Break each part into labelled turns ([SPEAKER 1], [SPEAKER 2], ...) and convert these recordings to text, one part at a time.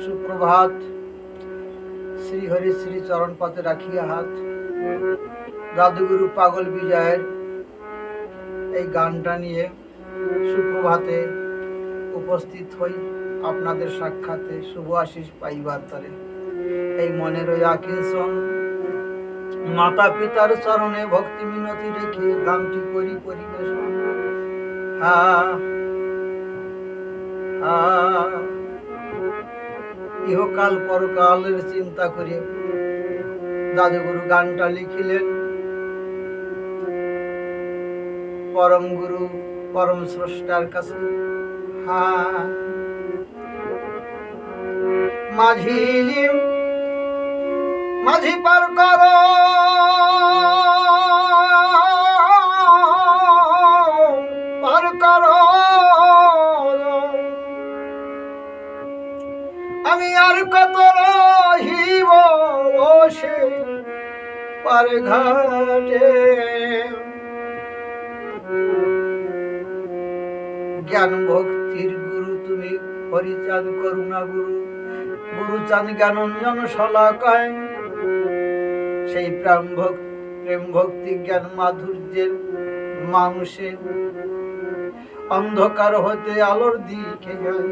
[SPEAKER 1] সুপ্রভাত। শ্রীহরি শ্রী চরণ পথে রাখিয়া হাত। দাদুগুরু পাগল বিজয়ের এই গানটা নিয়ে সুপ্রভাতে উপস্থিত হই আপনাদের সাক্ষাতে শুভ আশিস পাইবার তরে। এই মনের ওই আকিঞ্চন মাতা পিতার চরণে ভক্তি মিনতি রেখে গানটি করি পরিবেশন। ইহকাল পরকালের চিন্তা করে দাদুগুরু গানটা লিখিলেন। পরম গুরু পরম স্রষ্টার কাছে মাঝি মাঝি পার কর পার কর, আমি আর কত রহিব বসে পার ঘাটে। জ্ঞান ভক্তির গুরু তুমি হরিচাঁদ করুণা গুরু, গুরুচাঁদ জ্ঞানঞ্জন শলাকায়। সেই প্রেম ভক্তি জ্ঞান মাধুর্যের মানুষে অন্ধকার হতে আলোর দিকে যায়।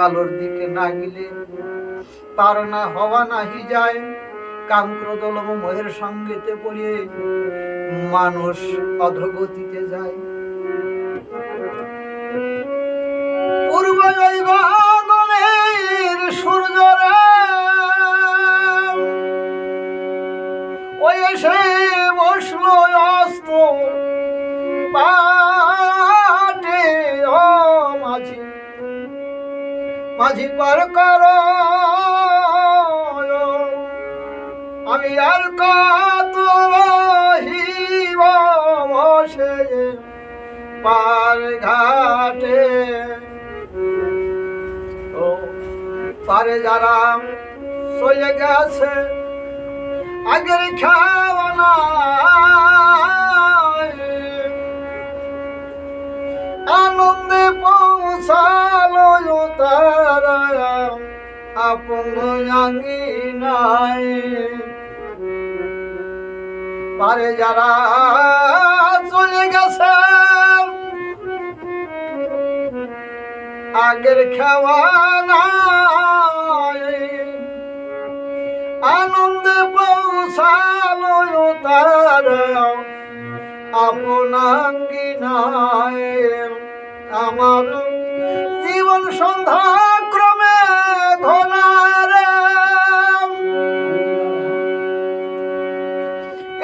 [SPEAKER 1] আলোর দিকে না গেলে তার না হওয়া নাহি যায়। কামক্রোধলোভ মোহের সঙ্গেতে পড়িয়ে মানুষ অধোগতিতে যায়। পূর্ব জৈবনের সূর্যরা ওই এসে বসলো অস্ত পাটে। ও মাঝি মাঝি পার কর, আমি আর কত রহিব বসে পার ঘাটে। ও পারে যারা চলে গেছে আগের খাওয়ানা, আনন্দে পৌঁছালো তারা আপন আঙ্গিনায়। পারে যারা চলে গেছে আগের খাওয়ানা, আনন্দে পৌঁছালো তারা আপন আঙ্গিনায়। আমার জীবন সন্ধ্যা ক্রমে ঘনারে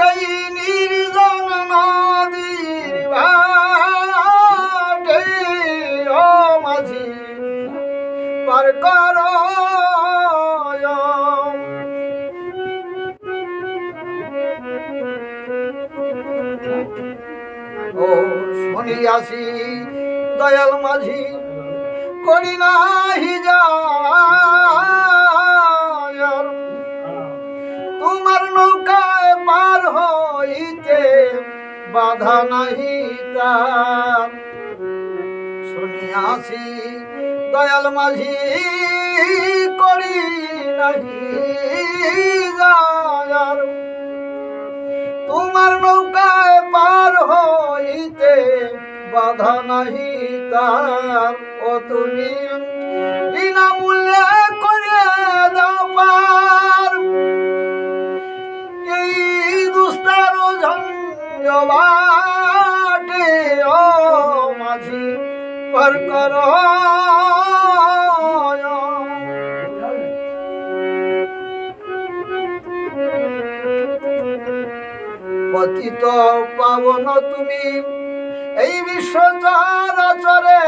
[SPEAKER 1] এই নির্জন নদীর ঘাটে। ও মাঝি পার কর, ও শুনিয়াছি দয়াল মাঝি করি নাহি যায়। তোমার নৌকায় পার হইতে বাধা নাহি তার। শুনিয়াছি দয়াল মাঝি করি নাহি যায়। তোমার নৌকায় পার হইতে বাধা নাহি তার। ও তুমি বিনামূল্যে করে দাও পার এই দুস্তার ঝঞ্ঝাটে। ও মাঝি পার কর, পতিত পাবন তুমি এই বিশ্ব চরাচরে।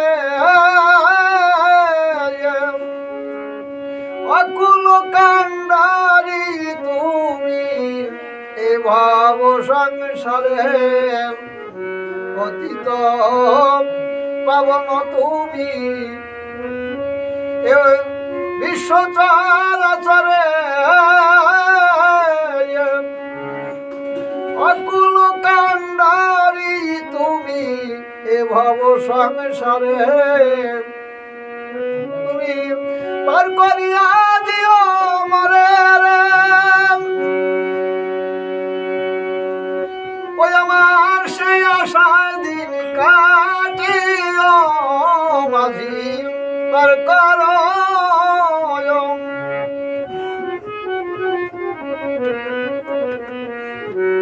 [SPEAKER 1] অকুল কান্ডারি তুমি এ ভাব সংসারে। পতিত পাবন তুমি এ বিশ্ব চরাচরে। আকুল কান্ডারি তুমি এ ভব সংসারে, তুমি পার করিয়া দিও মরে রে। ওই আমার সেই আশায় দিন কাটিও মাঝি পার করো।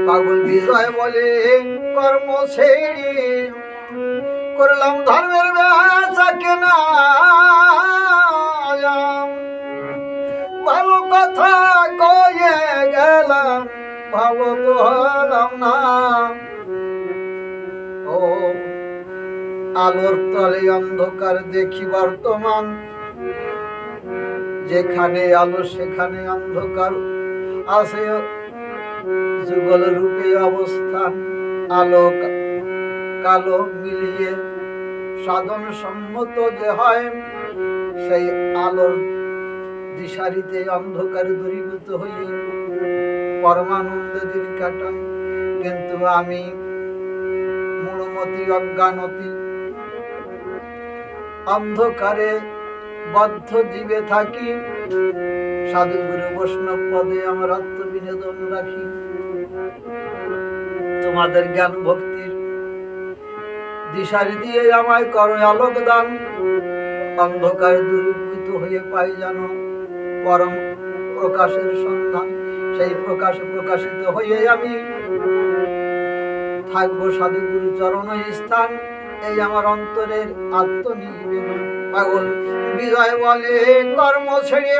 [SPEAKER 1] পাগল বিজয় বলে কর্ম ছেড়ে করলাম ধর্মের বেচা কেনা, ভালো কথা কয়ে গেলাম ভালো তো হলাম না। ও আলোর তলে অন্ধকার দেখি বর্তমান, যেখানে আলো সেখানে অন্ধকার আছে যুগল রূপে অবস্থান। আলো কালো মিলিয়ে সাধন সম্মত যে হয়, সেই আলোর দিশারিতে অন্ধকার দূরীভূত হয়ে পরমানন্দে দিন কাটায়। কিন্তু আমি মূঢ়মতি অজ্ঞানতি অন্ধকারে বদ্ধ জীবে থাকি, সাধু গুরু বৈষ্ণব পদে আমার আত্মবিনোদন রাখি। তোমাদের জ্ঞান ভক্তির দিশারি দিয়ে আমায় করো আলোক দান, অন্ধকার দূরীভূত হয়ে পাই যেন পরম প্রকাশের সন্ধান। সেই প্রকাশে প্রকাশিত হয়ে আমি থাকবো সাধু গুরু চরণ স্থান, এই আমার অন্তরের আত্মনিবেদন। পাগল বিজয় বলে কর্ম ছেড়ে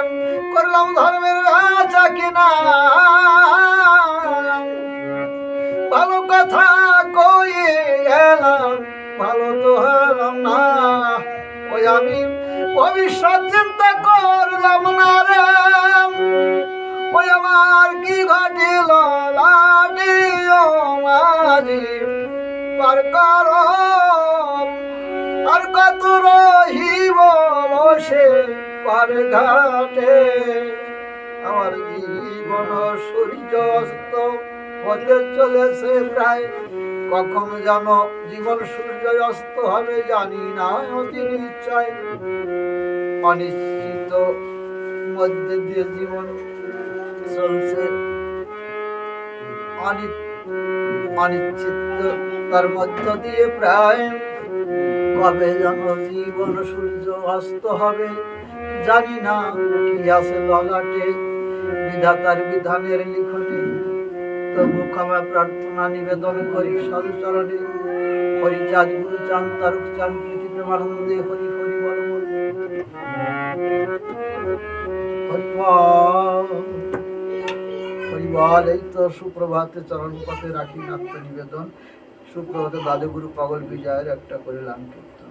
[SPEAKER 1] করলাম ধর্মের বেচা কেনা, ভালো কথা কয়ে গেলাম ভালো তো হলাম না। ওই আমি ভবিষ্যৎ চিন্তা করলাম না রে, ওই আমার কি ঘটিল লাটিও মাঝি পার করো। আর কত রহিব বসে পার ঘাটে, আমার জীবন সূর্য অস্ত হতে চলেছে প্রায়। কখন যেন জীবন সূর্য অস্ত হবে জানি না, অতি নিশ্চয় অনিশ্চিত মধ্যে দিয়ে জীবন চলছে, অনিশ্চিত তার মধ্য দিয়ে প্রায়। কবে যেন জীবন সূর্য অস্ত হবে জানি না, কি আছে ললাটে বিধাতার বিধানের লিখনে। তবু ক্ষমা প্রার্থনা নিবেদন করি সাধুচরণে, হরিচাঁদ গুরুচাঁদ তারক চাঁদ প্রীতি প্রেমানন্দে হরি হরি বল হরিবল। এই তো সুপ্রভাতে চরণ পথে রাখি নাট্য নিবেদন। সুপ্রভাতে দাদু গুরু পাগল বিজয়ের একটা করে লাম কীর্তন।